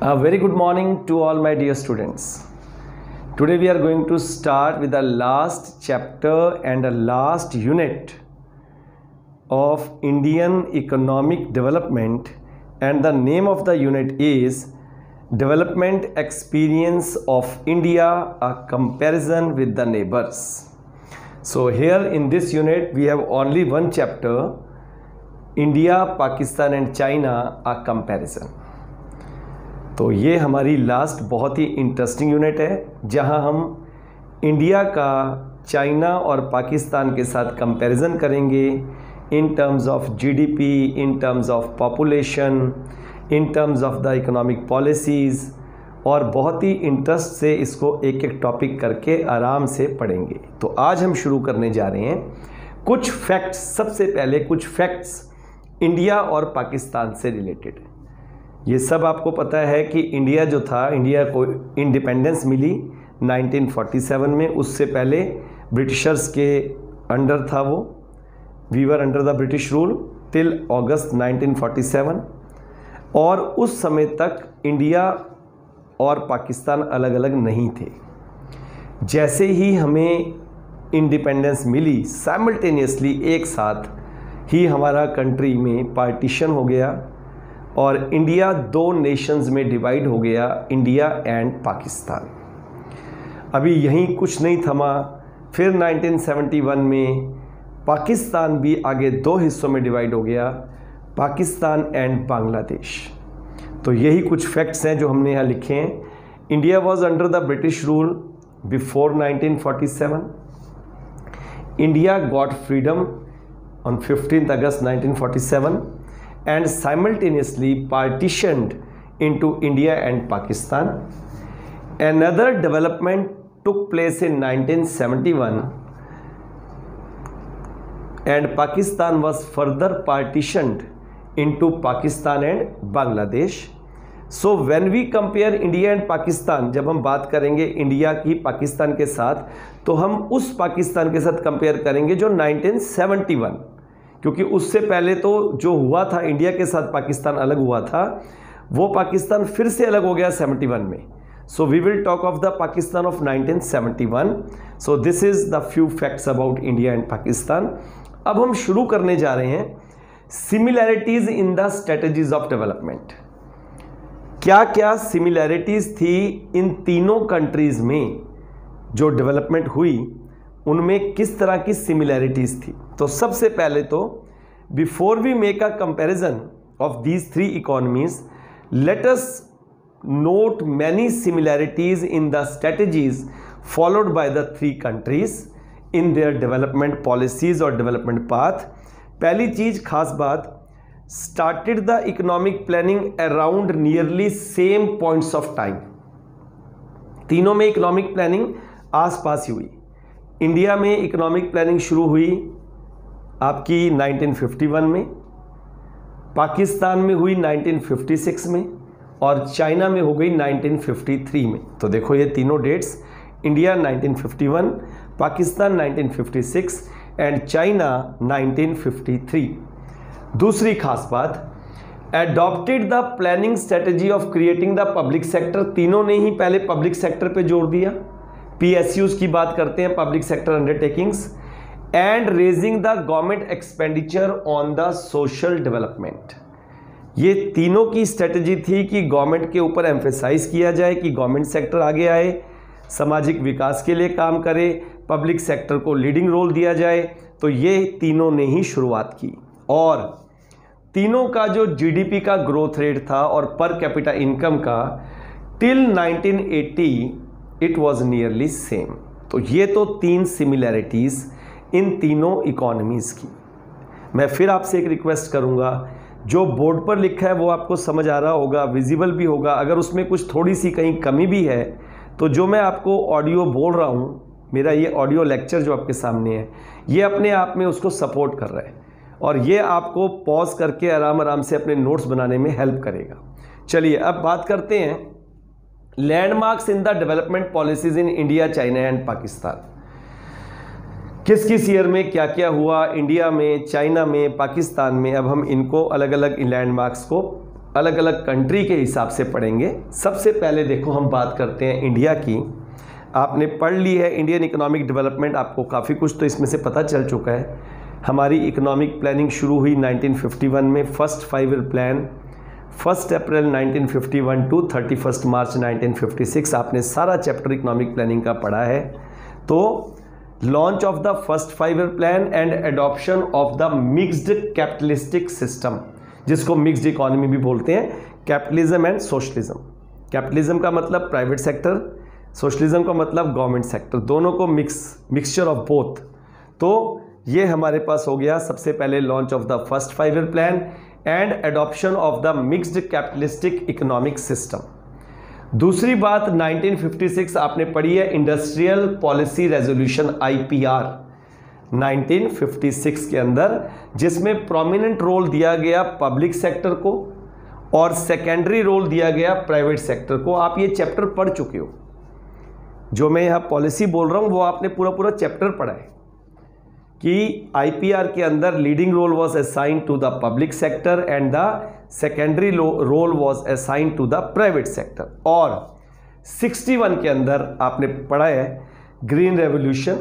A very good morning to all my dear students. Today we are going to start with the last chapter and the last unit of Indian economic development, and the name of the unit is Development Experience of India, a comparison with the neighbors. So here in this unit we have only one chapter, India, Pakistan and China, a comparison. तो ये हमारी last बहुत ही interesting unit है जहां हम India का China और पाकिस्तान के साथ कंपैरिजन करेंगे in terms of GDP, in terms of population, in terms of the economic policies, और बहुत ही इंटरेस्ट से इसको एक एक टॉपिक करके आराम से पढ़ेंगे। तो आज हम शुरू करने जा रहे हैं कुछ फैक्ट्स। सबसे पहले कुछ फैक्ट्स इंडिया और पाकिस्तान से रिलेटेड। ये सब आपको पता है कि इंडिया जो था, इंडिया को इंडिपेंडेंस मिली 1947 में। उससे पहले ब्रिटिशर्स के अंडर था वो। We were under the British rule till August 1947, और उस समय तक इंडिया और पाकिस्तान अलग अलग नहीं थे। जैसे ही हमें इंडिपेंडेंस मिली, साइमल्टेनियसली एक साथ ही हमारा कंट्री में पार्टीशन हो गया और इंडिया दो नेशंस में डिवाइड हो गया, इंडिया एंड पाकिस्तान। अभी यहीं कुछ नहीं थमा, फिर 1971 में पाकिस्तान भी आगे दो हिस्सों में डिवाइड हो गया, पाकिस्तान एंड बांग्लादेश। तो यही कुछ फैक्ट्स हैं जो हमने यहाँ लिखे हैं। India was under the British rule before 1947। India got freedom on 15 August 1947 and simultaneously partitioned into India and Pakistan. Another development took place in 1971 and Pakistan was further partitioned into Pakistan and Bangladesh. So when we compare India and Pakistan, जब हम बात करेंगे India की पाकिस्तान के साथ, तो हम उस पाकिस्तान के साथ कंपेयर करेंगे जो 1971, क्योंकि उससे पहले तो जो हुआ था इंडिया के साथ पाकिस्तान अलग हुआ था, वो पाकिस्तान फिर से अलग हो गया 71 में। So we will talk of the Pakistan of 1971। So this is the few facts about India and Pakistan. अब हम शुरू करने जा रहे हैं similarities in the strategies of development. क्या क्या सिमिलैरिटीज़ थी इन तीनों कंट्रीज़ में जो डेवलपमेंट हुई, उनमें किस तरह की सिमिलैरिटीज़ थी। तो सबसे पहले तो before we make a comparison of these three economies, let us note many similarities in the strategies followed by the three countries in their development policies और डेवलपमेंट पाथ। पहली चीज़, खास बात, started the economic planning around nearly same points of time. तीनों में economic planning आसपास ही हुई। India में इकोनॉमिक प्लानिंग शुरू हुई आपकी 1951 में, पाकिस्तान में हुई 1956 में, और चाइना में हो गई 1953 में। तो देखो ये तीनों dates, India 1951, Pakistan 1956 and China 1953। दूसरी खास बात, adopted the planning strategy of creating the public sector. तीनों ने ही पहले पब्लिक सेक्टर पे जोर दिया, PSUs की बात करते हैं, public sector undertakings, and raising the government expenditure on the social development. ये तीनों की स्ट्रेटजी थी कि गवर्नमेंट के ऊपर एम्फेसाइज किया जाए कि गवर्नमेंट सेक्टर आगे आए, सामाजिक विकास के लिए काम करे, पब्लिक सेक्टर को लीडिंग रोल दिया जाए। तो ये तीनों ने ही शुरुआत की, और तीनों का जो GDP का ग्रोथ रेट था और पर कैपिटा इनकम का till 1980 it was nearly same. तो ये तो तीन सिमिलैरिटीज़ इन तीनों इकोनॉमीज़ की। मैं फिर आपसे एक रिक्वेस्ट करूँगा, जो बोर्ड पर लिखा है वो आपको समझ आ रहा होगा, विजिबल भी होगा। अगर उसमें कुछ थोड़ी सी कहीं कमी भी है, तो जो मैं आपको ऑडियो बोल रहा हूँ, मेरा ये ऑडियो लेक्चर जो आपके सामने है, ये अपने आप में उसको सपोर्ट कर रहा है, और ये आपको पॉज करके आराम आराम से अपने नोट्स बनाने में हेल्प करेगा। चलिए अब बात करते हैं landmarks in the development policies in India, China and Pakistan. किस किस ईयर में क्या क्या हुआ इंडिया में, चाइना में, पाकिस्तान में। अब हम इनको अलग अलग लैंडमार्क्स को अलग अलग कंट्री के हिसाब से पढ़ेंगे। सबसे पहले देखो हम बात करते हैं इंडिया की। आपने पढ़ ली है इंडियन इकोनॉमिक डेवलपमेंट, आपको काफ़ी कुछ तो इसमें से पता चल चुका है। हमारी इकोनॉमिक प्लानिंग शुरू हुई 1951 में, first 5 year plan 1 April 1951 to 31 March 1956। आपने सारा चैप्टर इकोनॉमिक प्लानिंग का पढ़ा है। तो launch of the first 5 year plan and adoption of the mixed capitalistic system, जिसको मिक्स्ड इकोनॉमी भी बोलते हैं, कैपिटलिज्म एंड सोशलिज्म। कैपिटलिज्म का मतलब प्राइवेट सेक्टर, सोशलिज्म का मतलब गवर्नमेंट सेक्टर, दोनों को मिक्सचर ऑफ बोथ। तो ये हमारे पास हो गया सबसे पहले launch of the first 5 year plan and adoption of the mixed capitalistic economic system. दूसरी बात 1956 आपने पढ़ी है इंडस्ट्रियल पॉलिसी रेजोल्यूशन IPR 1956 के अंदर, जिसमें प्रोमिनेंट रोल दिया गया पब्लिक सेक्टर को और सेकेंडरी रोल दिया गया प्राइवेट सेक्टर को। आप ये चैप्टर पढ़ चुके हो, जो मैं यहाँ पॉलिसी बोल रहा हूँ वो आपने पूरा चैप्टर पढ़ा है कि IPR के अंदर leading role was assign to the public sector and the secondary role was assign to the private sector. और 61 के अंदर आपने पढ़ा है ग्रीन रेवोल्यूशन,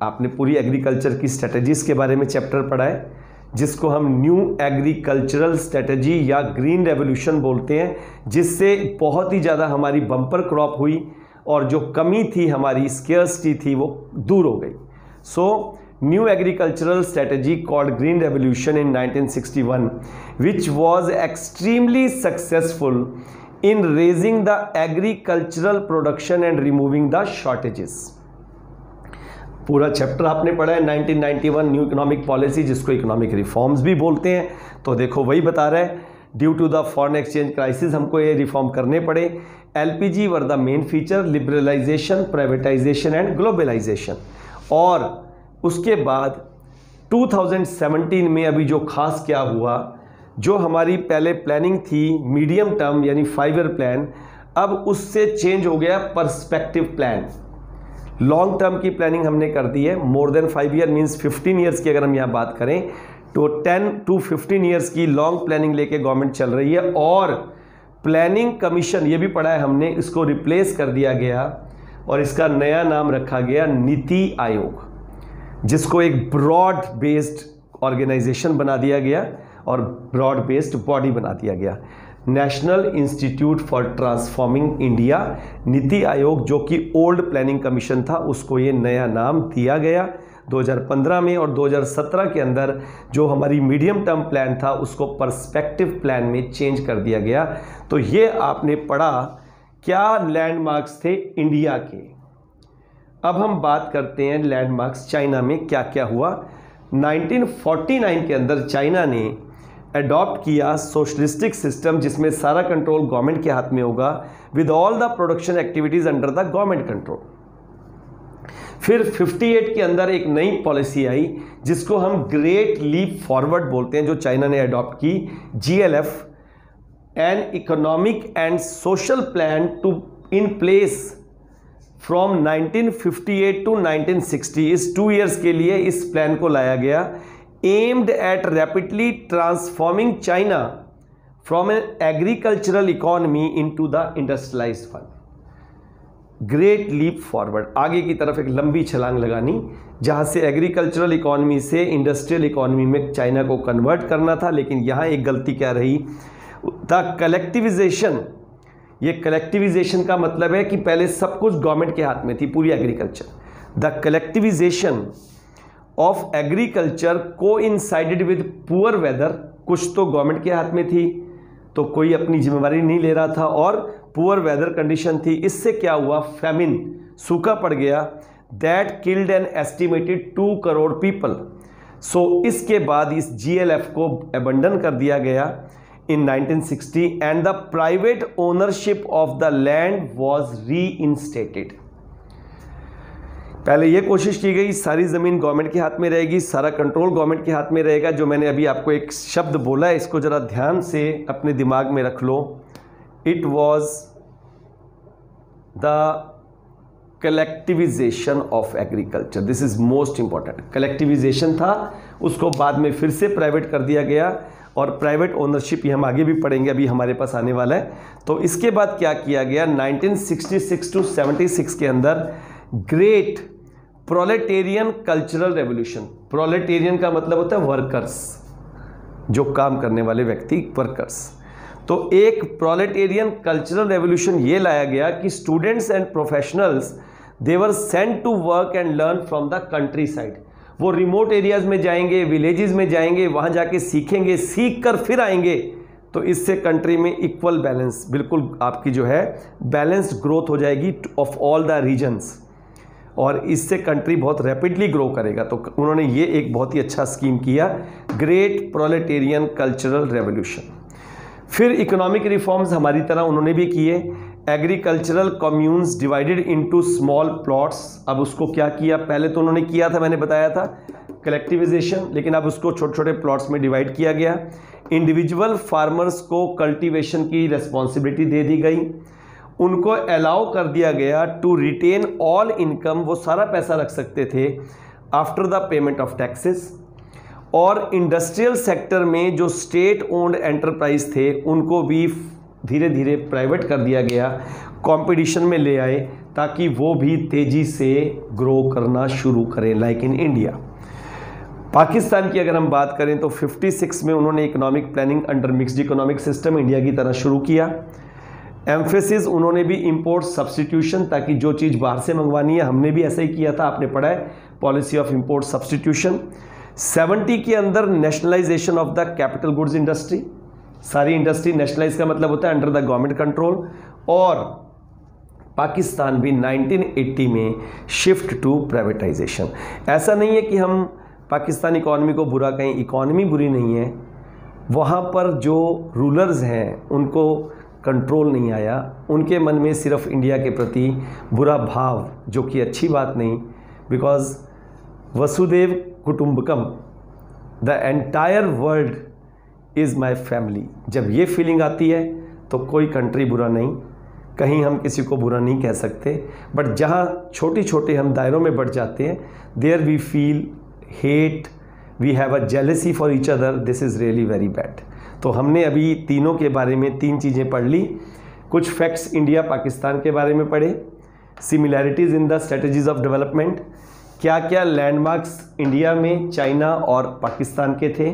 आपने पूरी एग्रीकल्चर की स्ट्रेटजीज के बारे में चैप्टर पढ़ा है, जिसको हम न्यू एग्रीकल्चरल स्ट्रेटजी या ग्रीन रेवोल्यूशन बोलते हैं, जिससे बहुत ही ज़्यादा हमारी बम्पर क्रॉप हुई और जो कमी थी हमारी, स्केर्सिटी थी, वो दूर हो गई। सो new agricultural strategy called Green Revolution in 1961, which was extremely successful in raising the agricultural production and removing the shortages। पूरा चैप्टर आपने पढ़ा है 1991 न्यू इकोनॉमिक पॉलिसी, जिसको इकोनॉमिक रिफॉर्म्स भी बोलते हैं। तो देखो वही बता रहा है, due to the foreign exchange crisis हमको ये रिफॉर्म करने पड़े। LPG were the main feature, liberalisation, privatisation and globalisation. और उसके बाद 2017 में अभी जो खास क्या हुआ, जो हमारी पहले प्लानिंग थी मीडियम टर्म यानी 5 ईयर प्लान, अब उससे चेंज हो गया पर्सपेक्टिव प्लान। लॉन्ग टर्म की प्लानिंग हमने कर दी है, more than 5 year means 15 years की अगर हम यहाँ बात करें तो 10 to 15 ईयर्स की लॉन्ग प्लानिंग लेके गवर्नमेंट चल रही है। और प्लानिंग कमीशन ये भी पढ़ा है हमने, इसको रिप्लेस कर दिया गया और इसका नया नाम रखा गया नीति आयोग, जिसको एक ब्रॉड बेस्ड ऑर्गेनाइजेशन बना दिया गया और ब्रॉड बेस्ड बॉडी बना दिया गया, national institute for transforming India. NITI Aayog जो कि ओल्ड प्लानिंग कमीशन था, उसको ये नया नाम दिया गया 2015 में। और 2017 के अंदर जो हमारी मीडियम टर्म प्लान था उसको पर्सपेक्टिव प्लान में चेंज कर दिया गया। तो ये आपने पढ़ा क्या लैंडमार्क्स थे इंडिया के। अब हम बात करते हैं लैंडमार्क्स चाइना में क्या क्या हुआ। 1949 के अंदर चाइना ने अडॉप्ट किया सोशलिस्टिक सिस्टम, जिसमें सारा कंट्रोल गवर्नमेंट के हाथ में होगा, with all the production activities under the government control. फिर 58 के अंदर एक नई पॉलिसी आई जिसको हम ग्रेट लीप फॉरवर्ड बोलते हैं, जो चाइना ने अडॉप्ट की, GLF, an economic and social plan to in place from 1958 to 1960। इस 2 ईयर्स के लिए इस प्लान को लाया गया, aimed at rapidly transforming China from an agricultural economy into the industrialised one. Great leap forward, आगे की तरफ एक लंबी छलांग लगानी, जहां से एग्रीकल्चरल इकोनॉमी से इंडस्ट्रियल इकोनॉमी में चाइना को कन्वर्ट करना था। लेकिन यहां एक गलती क्या रही, द कलेक्टिविजेशन। ये कलेक्टिविजेशन का मतलब है कि पहले सब कुछ गवर्नमेंट के हाथ में थी, पूरी agriculture. The collectivization of agriculture coincided with poor weather, कुछ तो गवर्नमेंट के हाथ में थी तो कोई अपनी जिम्मेवारी नहीं ले रहा था, और पुअर वेदर कंडीशन थी। इससे क्या हुआ, फेमिन, सूखा पड़ गया, that killed an estimated 2 crore people. So इसके बाद इस GLF को अबंडन कर दिया गया in 1960 and the private ownership of the land was reinstated। पहले ये कोशिश की गई सारी ज़मीन गवर्नमेंट के हाथ में रहेगी, सारा कंट्रोल गवर्नमेंट के हाथ में रहेगा। जो मैंने अभी आपको एक शब्द बोला है, इसको ज़रा ध्यान से अपने दिमाग में रख लो। It was the collectivization of agriculture, this is most important. Collectivization था, उसको बाद में फिर से प्राइवेट कर दिया गया और प्राइवेट ओनरशिप ये हम आगे भी पढ़ेंगे, अभी हमारे पास आने वाला है। तो इसके बाद क्या किया गया, 1966 टू 76 के अंदर great proletarian cultural revolution. Proletarian का मतलब होता है वर्कर्स, जो काम करने वाले व्यक्ति, वर्कर्स। तो एक प्रोलेटेरियन कल्चरल रेवोल्यूशन ये लाया गया कि students and professionals they were sent to work and learn from the countryside. वो रिमोट एरियाज में जाएंगे, विलेजेस में जाएंगे, वहाँ जाके सीखेंगे, सीख कर फिर आएंगे। तो इससे कंट्री में इक्वल बैलेंस, बिल्कुल आपकी जो है बैलेंस्ड ग्रोथ हो जाएगी ऑफ ऑल द रीजन्स, और इससे कंट्री बहुत रैपिडली ग्रो करेगा। तो उन्होंने ये एक बहुत ही अच्छा स्कीम किया, ग्रेट प्रोलेटेरियन कल्चरल रेवोल्यूशन। फिर इकोनॉमिक रिफॉर्म्स हमारी तरह उन्होंने भी किए। Agricultural communes divided into small plots. अब उसको क्या किया, पहले तो उन्होंने किया था, मैंने बताया था कलेक्टिवाइजेशन, लेकिन अब उसको छोटे छोटे प्लॉट्स में डिवाइड किया गया। इंडिविजुअल फार्मर्स को कल्टीवेशन की रिस्पॉन्सिबिलिटी दे दी गई। उनको अलाउ कर दिया गया टू रिटेन ऑल इनकम, वो सारा पैसा रख सकते थे after the payment of taxes. और इंडस्ट्रियल सेक्टर में जो स्टेट ओन्ड एंटरप्राइज थे उनको भी धीरे धीरे प्राइवेट कर दिया गया, कंपटीशन में ले आए ताकि वो भी तेज़ी से ग्रो करना शुरू करें, लाइक इन इंडिया। पाकिस्तान की अगर हम बात करें तो 56 में उन्होंने economic planning under mixed economic system India की तरह शुरू किया। एम्फेसिस उन्होंने भी इंपोर्ट सब्सटीट्यूशन, ताकि जो चीज़ बाहर से मंगवानी है, हमने भी ऐसा ही किया था, आपने पढ़ा है पॉलिसी ऑफ इंपोर्ट सब्सटीट्यूशन। 70 के अंदर nationalisation of the capital goods industry, सारी इंडस्ट्री नेशनलाइज का मतलब होता है अंडर द गवर्नमेंट कंट्रोल। और पाकिस्तान भी 1980 में शिफ्ट टू प्राइवेटाइजेशन। ऐसा नहीं है कि हम पाकिस्तान इकॉनमी को बुरा कहें, इकॉनमी बुरी नहीं है, वहाँ पर जो रूलर्स हैं उनको कंट्रोल नहीं आया, उनके मन में सिर्फ इंडिया के प्रति बुरा भाव, जो कि अच्छी बात नहीं, बिकॉज वसुदेव कुटुंबकम, the entire world is my family. जब ये फीलिंग आती है तो कोई कंट्री बुरा नहीं, कहीं हम किसी को बुरा नहीं कह सकते। बट जहाँ छोटे छोटे हम दायरों में बढ़ जाते हैं, there we feel hate, we have a jealousy for each other, this is really very bad. तो हमने अभी तीनों के बारे में 3 चीज़ें पढ़ ली। कुछ फैक्ट्स इंडिया पाकिस्तान के बारे में पढ़े, similarities in the strategies of development, क्या क्या लैंडमार्क्स इंडिया में, चाइना और पाकिस्तान के थे।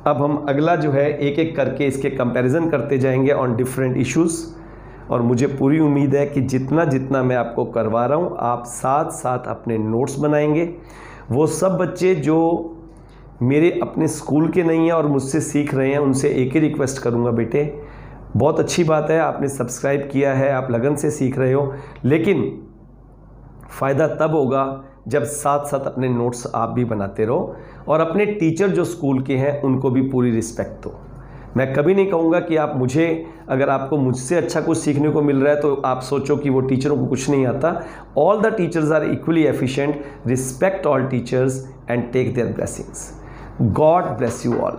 अब हम अगला जो है एक एक करके इसके कंपैरिजन करते जाएंगे ऑन डिफरेंट इश्यूज़। और मुझे पूरी उम्मीद है कि जितना जितना मैं आपको करवा रहा हूँ, आप साथ साथ अपने नोट्स बनाएंगे। वो सब बच्चे जो मेरे अपने स्कूल के नहीं हैं और मुझसे सीख रहे हैं, उनसे एक ही रिक्वेस्ट करूँगा, बेटे बहुत अच्छी बात है आपने सब्सक्राइब किया है, आप लगन से सीख रहे हो, लेकिन फ़ायदा तब होगा जब साथ साथ अपने नोट्स आप भी बनाते रहो। और अपने टीचर जो स्कूल के हैं उनको भी पूरी रिस्पेक्ट दो। मैं कभी नहीं कहूँगा कि आप मुझे, अगर आपको मुझसे अच्छा कुछ सीखने को मिल रहा है तो आप सोचो कि वो टीचरों को कुछ नहीं आता। All the teachers are equally efficient, respect all teachers and take their blessings. God bless you all.